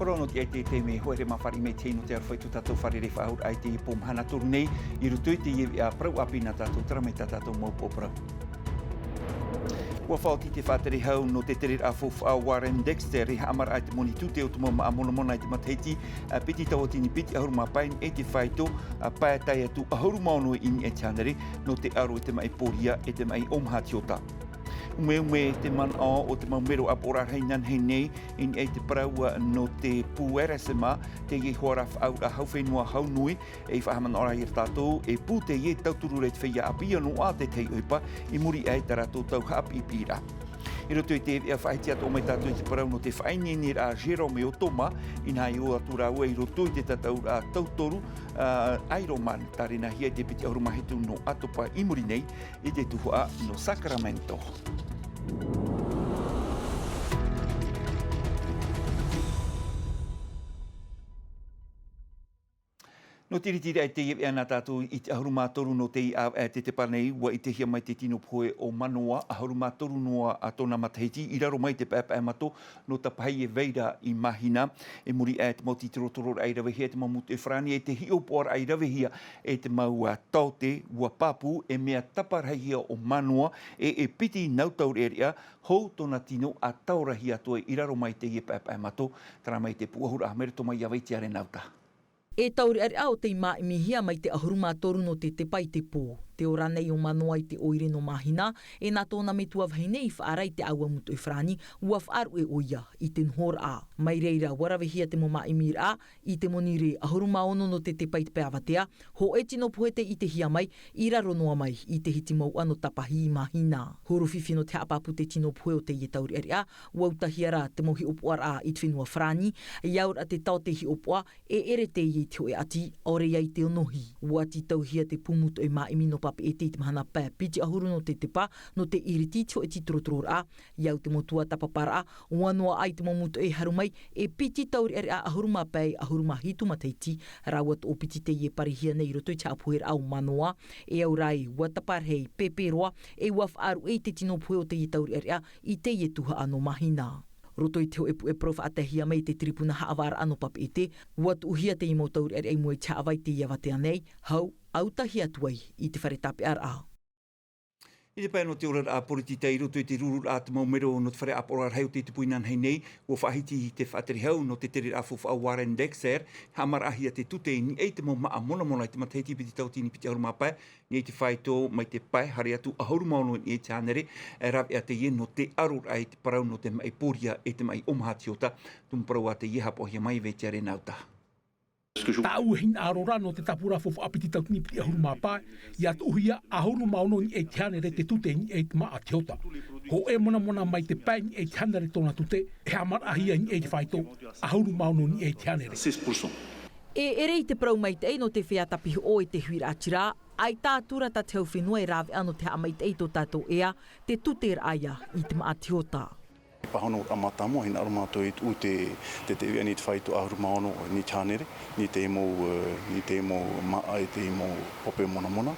Prono te me hore mawhari me te no te arwhai tu tātou whare re whaur ai te pom hana turu nei I rutu te iewi a prau api na tātou tara me tātou maupo prau. Ua whaoti te whātere hau no te tere a fof a Warren Dexter I haamara ai te moni tute o te mama a mona ai te mataheti piti tau tini piti ahuru mapain e te whaito pātai atu ahuru maono ini e tianere no te aro e te mai poria e te mai omhatiota. Ume te man o te maumero ap ora heinan hei nei in e te paraua no te puera sema te ye hoaraf au a hauwhenua haunui e whahaman ora i tātou e pū te ye tauturu reit whia apia no a te tei uipa I muri ai taratou tau hapi pira. I roto I te ea whaitia tō mai tātou I te parau no te whaini ni a Jerome o Toma in hai o atura ua I roto I te tatau a tautoru Ironman tarina hia te piti ahurumahitu no atopa I muri nei I te tuhua no Sacramento. No tiritiri ai te iewe ana tātou I te ahuru mātoru no te tetepa nei ua I te hia mai te tino poe o manoa ahuru mātoru noa a tōna matahiti I raro mai te pēpē mato no tapahi e veira I mahina e muri e te mau titirotoro ai rawehia te mau mutu e whrani e te hiopoara ai rawehia e te mau taute ua papu e mea taparahia o manoa e piti nautauri eria hou tōna tino a taurahi atoe I raro mai te ie pēpē mato tara mai te puahura ahmere tō mai awai tiare nauta. E tauri ari au te ima imihia mai te ahuruma toru no te tepa I te pō. Te ora nei o manoa I te oire no mahina, e nā tōna me tua whainei whaarai te aua mutu e whrani, ua whaaru e oia I te nhor a. Mai reira warawehia te mo maimir a, I te monire ahuruma ono no te tepa I te peawatea, ho e tino puhete I te hia mai, I raro noa mai I te hiti mau ano tapahi I mahina. Horo whiwhi no te hapapu te tino puhe o te ie tauri ari a, wautahia ra te mohi opoara a I te whenua whrani, iaur a te tau te hi opoa, e ere te ie te oe ati, ore iai te onohi. Ua ti tauhia te pumutu e maimi no papi e te mahana pē piti ahuru no te tepa, no te iriti tio e ti trotror a, iau te motua tapapara a, wanoa ai te momutu e harumai, e piti tauri ari a ahuruma pē ahuruma hitu mataiti, rawat o piti te ie parihia nei roto I te apuher au manoa, e au rai wataparhei peperoa, e wafaaru e te tino puhe o te ie tauri ari a, I te ie tuha ano mahina. Roto I te hoepu e profa atahia mai te tripuna haawara ano papi e te, wat uhia te imo tauri ari ai moe te haawai te iawatea nei, hau, autahi atuai I te whare tape ar a. I te pai no te ora a poriti tei roto I te ruru a te maumero no te whare apora heo te puinan hei nei, o whahiti I te whaateri hau no te tere a fofa a Warren Dexter, hamar ahia te tute ni e te mau maa mona I te matahiti piti tautini piti auruma pai, ni e te whaito mai te pai, hari atu ahuru maono I e te anere, rawe a te ie no te arur ai te parau no te mai poria e te mai omhatiota, tum parau a te ie hapohia mai ve te are nauta. Tau hin arora no te tapura fofu apiti tau tini piti ahuru mapa, ia tuhia ahuru maono ni e tiane re te tute ni e te maa teota. Ko e mona mai te pai ni e tiane re tōna tute, e hamar ahia ni e te whaito, ahuru maono ni e tiane re. 6%. E ere I te prau mai te no te whea tapihi o e te huira atira, ai tātura ta te whenua e rawe ano te amai te eito tātou ea, te tute aia I te maa teota. Pahono amatamo hina aromato I te vea ni te whaito ahuru maono ni tianere, ni te mo maa I te mo ope mona.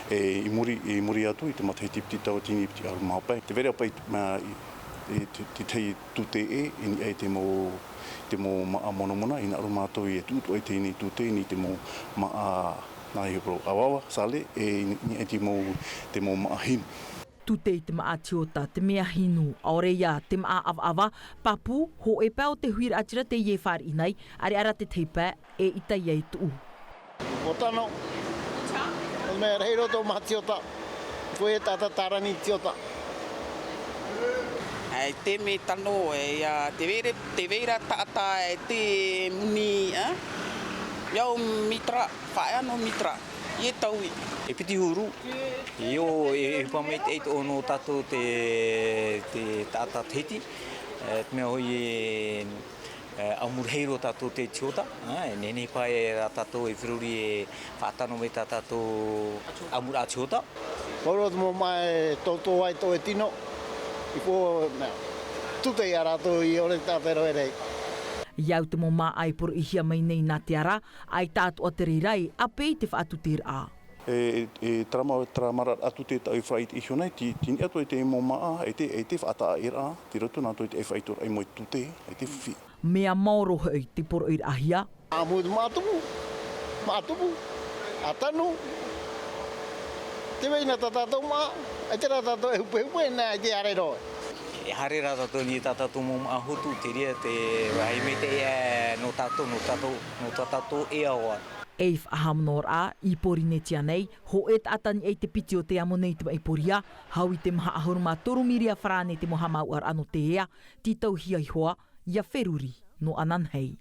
I muri atu I te matahiti piti tau tini piti ahuru maopai. Te vere apai te tei tute I te mo maa mona, hina aromato I tutu ai te ni tute ni te mo maa nā hipro awawa sale ni te mo maa hinu. Tute I te maa tiota, te mea hinu, aore ia, te maa avaava, papu, ho e pēo te huira atira te ie whāri inai, are ara te teipē, e ita iei tuu. O tano, o mea reiro tō maa tiota, koe tata tarani tiota. Te me tano, te veira tata e te muni, iau mitra, whaeano mitra, ie taui. E piti huru, io e pamei te eito ono tato te tata heti, te mea hoi e amurheiro tato te tiota, nene pai a tato e whiruri e whaatano me tato amur a tiota. Koro mo mai toto ai to e tino, I po tute I arato I ore tātero e rei. Iau te mo maa ai por I hia mai nei nā te ara, ai tātu a te reirai, a pei te whaatutir a. Tramara atu te tau whait I hionai, tini atu e te mo maa, e te whaata a era, te roto nā toi te e whaitor ai moi tute, e te whiwhi. Mea mauro hei te poro i ahia. Amud matupu, atanu. Te veina tatatou maa, ai te ratatou e hupe nā te are roe. E hare ratatou ni tatatou mō ahutu te rea te wahai me te ea no tatatou e awa. Eif ahamnor a I porinetia nei, ho et atani e te piti o te amo nei te mai poria, hau I te maha ahuruma torumiria whrane te moha mau ar ano te ea, ti tau hia I hoa, ia wheruri no ananhei.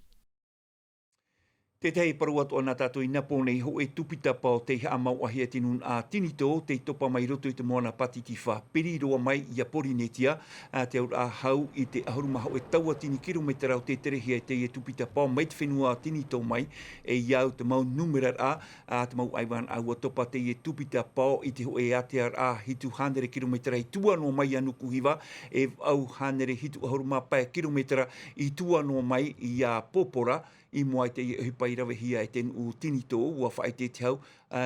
Te tei paru atu ana tātou I napo nei ho e tupita pao te hea mau ahi atinun a tinito, te topa mai roto I te moana pati ki wha peri roa mai I a porinetia, te aur a hau I te ahuruma hau e taua tini kilometera o te terehia te e tupita pao mai te whenua tinito mai, e iau te mau numerar te mau aiwan au a topa te e tupita pao I te ho e atear a hitu hanere kilometera I tua no mai anuku hiwa, e au hanere hitu ahuruma pae kilometera I tua no mai I a popora, I moai te hipai rawe hia e tenu o tinito ua whae te hau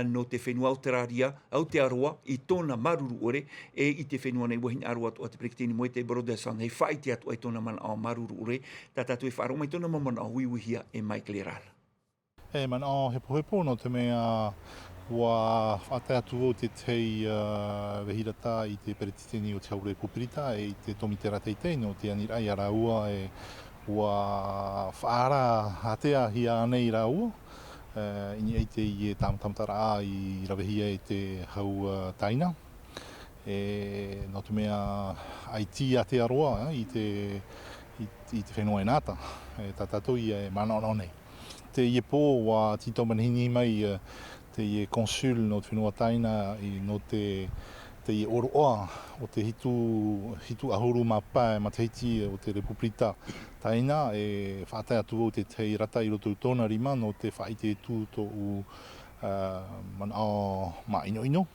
no te whenua Aotearia, Aotearoa, I tōna maruru ore, e I te whenua nei wahin aroa atu a te prekitini moe te Broderson, hei whae te atu ai tōna mana o maruru ore, tātātu e whaaro mai tōna mamana o wiwihia e Michael Erara. E mana o hepo no te mea ua whaatai atu o te tei wehirata I te peretitini o te haure pupirita e I te tomitera teitei no te anirai ara ua e ua whaara hatea hia anei rā ua. Ini eite I e tāmatamtara a I rawehia e te hau taina. No te mea aiti atea roa I te whenua e nāta. Tātātou I e mana ono nei. Te I e pō wa tito manhini mai te I e konsul no te whenua taina I no te I oro oa o te hitu ahuru mapae ma te hiti o te Republita taina e whaatai atu o te tei rata I roto tōna rima no te whaite tū tō u mana o ma ino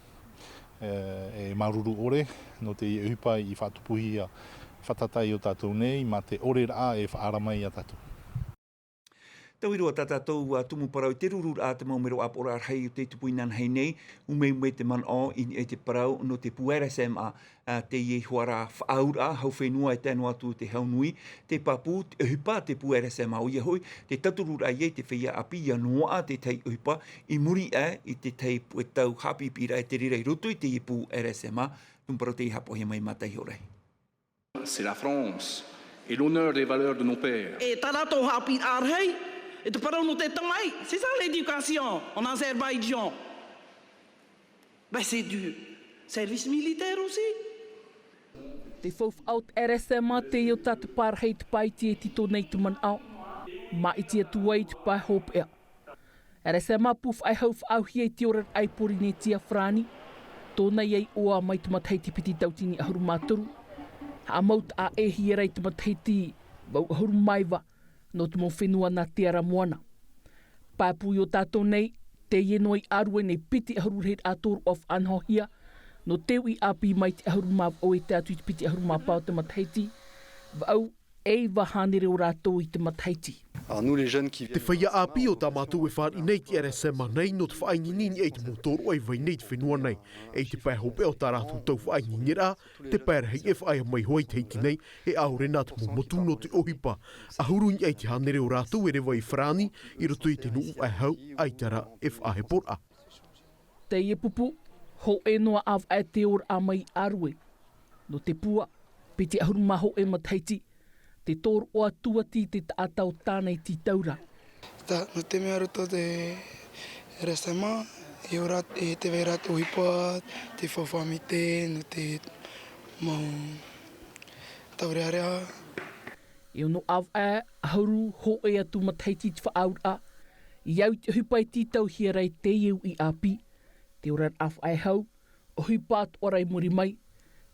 e maruru ore no te I uhipai I whaatupuhi a whatatai o tātou nei ma te ore raa e whaaramai a tātou. Tau iroa tātou tumu parau te rurur a te maumero apora ar hei o te tupuinan hei nei, ume te man o I te parau no te pueresem te I huara whaaura, hau whenua e tēnu atu te haunui, te papu, te uhipa te pueresem au ia hoi, te taturur a te whia api ia noa te tei uhipa, I muri I te tei pue tau hapipira e te rirei roto I te I pueresem tumparau te I hapohi mai matai horei. C'est la France et l'honneur des valeurs de nos pères. Et tarato hapi arhei, et te parau no te tamai. C'est ça l'éducation en Azerbaïdjan. Ben c'est du service militaire aussi. Te whauwh out RSMA te o tatu pārhei te pai te tito nei te man au. Ma I te atuai te pai hop ea. RSMA puf ai hau whaauhi te orat ai porinetia frani. Tōna iei oa mai te matai te piti tautini ahuru māturu. Ha maut a e hierei te matai te wau ahuru maiwa no te mo whenua na te ara moana. Pāpui o tātou nei, te ienoi arue nei piti ahuru reit atoru of anhohia, no teu I api mai te ahuru maw o e te atu I te piti ahuru maw pao te mataiti, wau e wahanere o rātou I te mataiti. Te whaia api o tā mātou e whāri nei te RSMA nei no te whainginini e te motoru ai vai nei te whenua nei. E te pai hope o tā rātou tau whainginini rā, te pai hei e whai mai hoi teiti nei e aure nā te motu no te ohipa. Ahuruni ai te hanere o rātou e rewa I whrani I roto I te nuu ai hau ai tara e whahe pora. Te ie pupu, ho e noa av ai te ora a mai arue. No te pua, pe te ahuru maho e mataiti, te tōru o atuati te tātau tānei ti taura. No te mea roto te RSMA, e te vera te uhipa, te whawhamite, no te mau taurearea. E ono av a ahuru ho e atu mataiti te whaaura, I au te uhipa I titau hierei te iu I api, te orar af ai hau, o uhipa atu orai muri mai,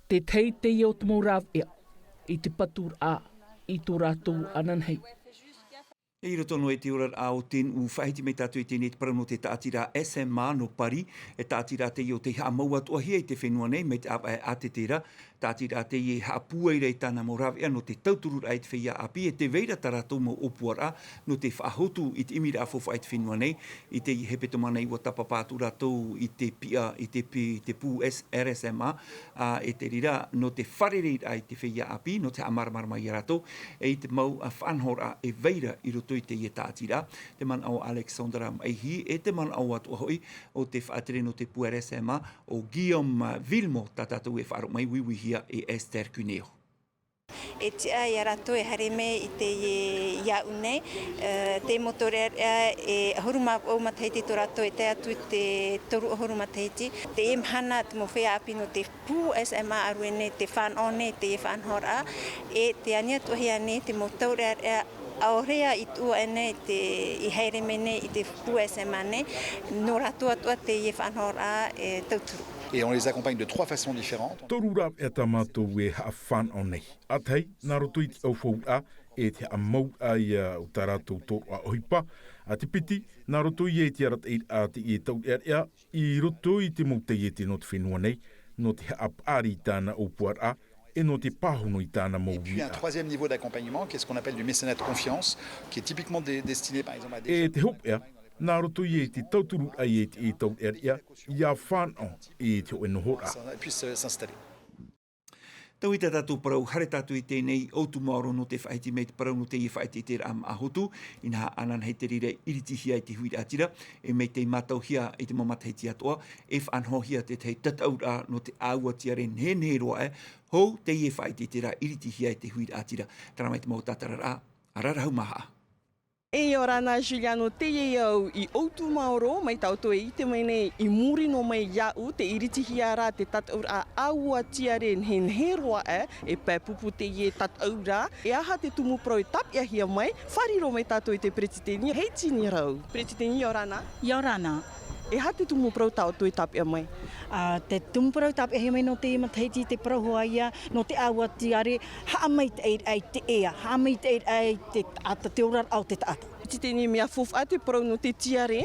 te tei te iau te maurav ea, I te patur a, I tō rātou ananhei. E iro tono e te ora ao ten u whaiti me tātou e tēnei te parano te tātira SMA no pari, e tātira te i o te haa maua tuahia i te whenua nei, me te a te tera, tātira te i haa puaira i tāna morawea no te tauturura ai te whia api, e te veira taratou mo opuara, no te whahotu i te imira a fofa ai te whenua nei, i te hepeto mana i wa tapapātu ratou i te pia, i te pū RSMA, e te rira no te wharerei ai te whia api, no te amaramarama i ratou, e i te mau a whanhora e veira i roto i te i tātira, te man au Alexandra Maihi, e te man au atu ahoi o te whaatere no te pū RSMA, o Guillaume Vilmo, tātātou e whaaro mai wiwihia e Esther Cuneo. E te ai arato e hare me i te iau nei, te motorea e ahuruma o mataiti to rato e te atu te toru ahuruma teiti. Te e mhana te mo whea api no te pū SMA aruene te whanone te e whanhora, e te ania tuahia ne te motorea aorea i tua ene i heire mene i te pū SMA ne, no rato atua te e whanhora e tauturu. Et on les accompagne de 3 façons différentes. Torura e tamatou e hawhan o nei. Atei, nā roto i te aufou a, e te amau ai o taratou tōru a ohipa. A te piti, nā roto i e te arat e a te i e tau ea, i roto i te mauta i e te no te whenua nei, no te apari tāna opuar a, et no te pahono i tāna mou. Et puis un troisième niveau d'accompagnement, qui est ce qu'on appelle du mécénat de confiance, qui est typiquement destiné par exemple à des... E te hop ea, nā roto i e te tauturu ai e te i tau ea, i a whanau i te oenohora. Puisse s'installer. Tau i te tātou parau, hare tātou i tēnei, outu maoro no te whaiti me te parau no te i whaiti te ram ahotu, i nā anan hei te rire iritihia i te hui atira, e me te matauhia i te mamateiti atoa, e whanhohia te tei tataura no te aua tiare nene roa hou te i whaiti te ra iritihia i te hui atira. Tara mai te mau tātarara, ararahau maha. E ora nā Juliano te au i outu maoro mai tauto e ite mai nei i muri no mai iau te iritihi ara te tataura aua tiare hen heroa e pai pupu te i tataura e aha te tumu pro i tap ia hia mai whariro mai tato i te pretiteni hei tini rau. Pretiteni Iorana? Iorana. E ha te tumu pro tau i tap ia mai? Te tumu pro tap ia mai no te mataiti te prohua ia no te aua tiare haa mai te ei te ea, haa mai te ei te ata te ora au te taata. Te teni mea fof a te pro no te tiare?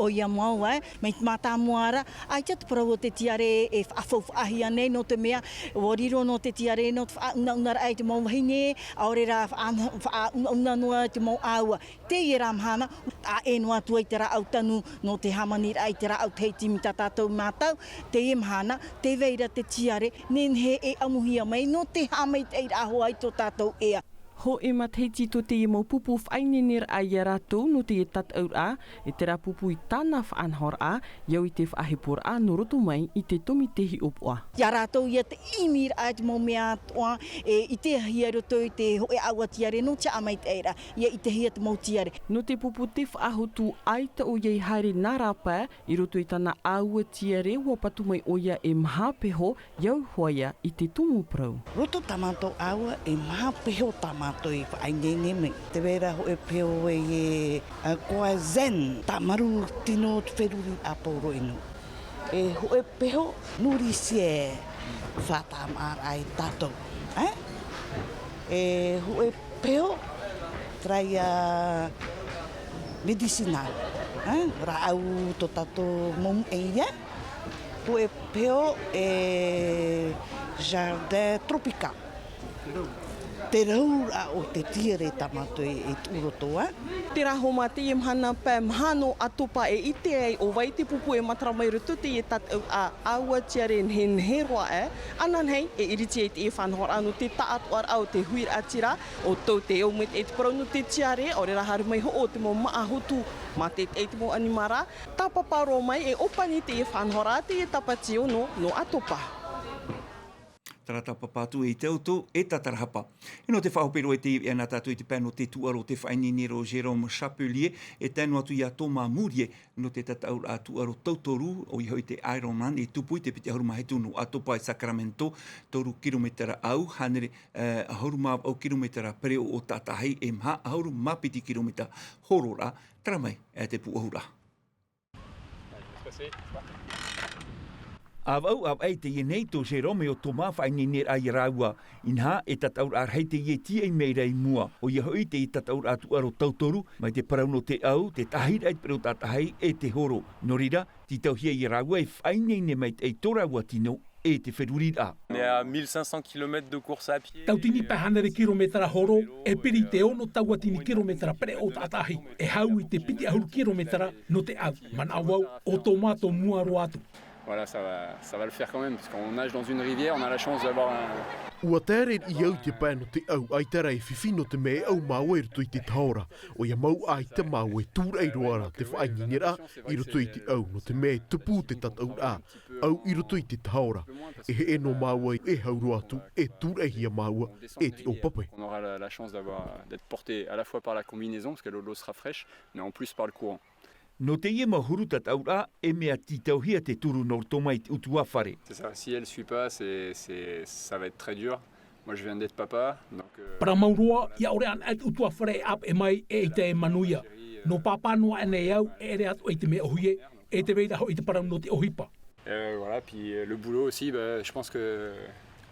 O ia mau mai mata moara, ai te pro o te tiare e whafof ahia nei no te mea, wariro no te tiare no te whaunga ai te mau wahine, aore ra whaunga noa te mau aua. Te i ramhana, a enoa tua i te ra au tanu no te hamanir ai te ra au teiti mi tātou mātau, te emhana, te veira te tiare, nen he e amuhia mai no te hamai te aho ai tō tātou ea. Ho e mateiti to te mau pupu whainenir ai a rātou no te e tataur a, e te rā pupu i tāna whaanhor a, iau i te whaahepor a no roto mai i te tomi tehi opoa. Ia rātou ia te imir ai te mau mea toa, i te hia roto i te hoe aua tiare no te amai te eira, ia i te hia te mau tiare. No te pupu te whaahotu ai ta o iei haere nā rāpā, i roto i tāna aua tiare ua patu mai oia e mhapeho, iau hoia i te tumu prau. Roto tamato aua e mhapeho tamato. Toi whaingenge me. Te wera ho e peo e koa zen, tamaru tino te wheruri a poro inu. E ho e peo nuri sie whatamar ai tato. E ho e peo trai medicinal. Ra au to tato mong eia. Ho e peo e jardin tropical. Te raura o te tiare tamato e turotoa. Te raho mate e mhana pē mhano atopa e ite ai o vai te pupu e matara mai rutu te e tatau a aua tiare hen heroa anan hei e iriti e te e whanhora no te taatuar au te huir atira o tau te eo met e te parau no te tiare o re raharu mai ho o te mo maahotu ma te e te mo animara tapaparo mai e opani te e whanhora te e tapatio no atopa. Tarata papatu e te auto e tatarahapa. E no te whahopero e te ana tātou i te pēno te tuaro te whainenero Jérôme Chapelier e tēnu atu i a Toma Murie no te tataur a tuaro tautoru o i hoi te Ironman e tupu i te piti ahuruma he tunu atopa i Sacramento toru kilometera au hanere ahuruma au kilometera pereo o tātahi e mha ahuruma piti kilometera horora taramai e te puahura. Au ai te nei to se Romeo Toma whaingi ner ai raua. Inha e tataur ar hei te ie tia i meirei mua. O ia hoi te i tataur atu aro tautoru, mai te parauno te au, te tahira i pero tatahai e te horo. Norira, ti tau hia i raua e whaingi ne mai te toraua tino e te wherurira. On est à 1500 km de course à pied. Tautini pahanere kilometra horo, e piri te ono tauatini kilometra pere o tatahi. E hau i te piti ahuru kilometra no te au. Man awau, o tomato muaro atu. Voilà, ça va le faire quand même, parce qu'on nage dans une rivière, on a la chance d'avoir un... Ua tere i au te pēno te au, ai te rei whiwhino te me au mau e rutu i te taora. O ia mau ai te mau e tūrei roara te whaingingira i rutu i te au, no te me tupu te tatau a, au i rutu i te taora. E he eno mau e hauru atu, e tūrei hia mau e te o papai. On aura la chance d'être porté à la fois par la combinaison, parce que l'eau sera fraîche, mais en plus par le courant. No te ie mahuru tataura e mea titauhia te turu nor toma i te utua whare. C'est ça, si elle ne suit pas, ça va être très dur. Moi, je viens d'être papa, donc... Para maurua, ia ore an ait utua whare ap e mai e te e manuia. No papa noa ene iau e re atu e te mea ohuie, e te veida ho i te parau no te ohipa. Voilà, puis le boulot aussi, je pense que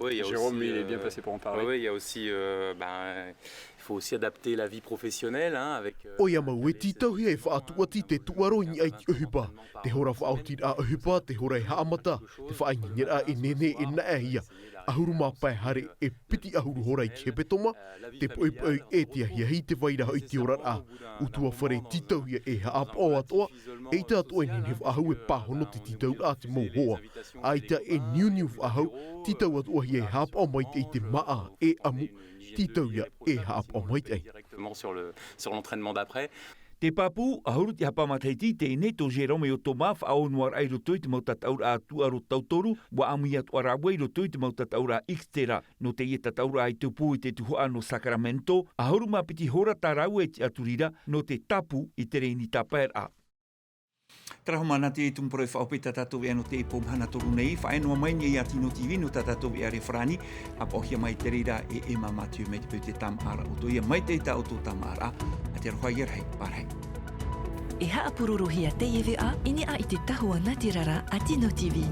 Jérôme, lui, il est bien placé pour en parler. Oui, il y a aussi... il faut aussi adapter la vie professionnelle avec... O ia mau e titauhia e whaatuati te tuaroi ai ki uhipa. Te hora whaautir a uhipa, te hora e haamata, te whaingingira e nene e na ia. Ahuru mā pai hare e piti ahuru hora i kepetoma, te poipoi e tia hia hi te waira hoi te ora a. Utua whare titauhia e haap o atoa, e te atoa nini whaahau e pāhono te titau a te mou hoa. Aita e niu whaahau, titau atoa hi e haap o mai te i te maa e amu. Titauia e haap o mai te. Directement sur l'entraînement d'après. Te papu, ahuru te hapamataiti te ine to Jerome o Toma whao nuar ai roto i te mautataura a tuaro tautoru, wa amuia tu arawe i roto i te mautataura Ixtera. No te ie tataura ai tupu i te tuhua no Sacramento, ahuru mapiti hora tarau e te aturira no te tapu i te reini tapaer a. Traho mana te e tumproi whaopeta tātou e ano te e pomhana toru nei, whaenua mai ni a Tino TV no tātou e are whrani, ap ohia mai te reira e Emma Matthew me te pau te tamara o toia mai te ta o tō tamara, a te rohai erhei, parhei. E haa pururuhia te ewe a, ini a i te tahua Ngāti Rara a Tino TV.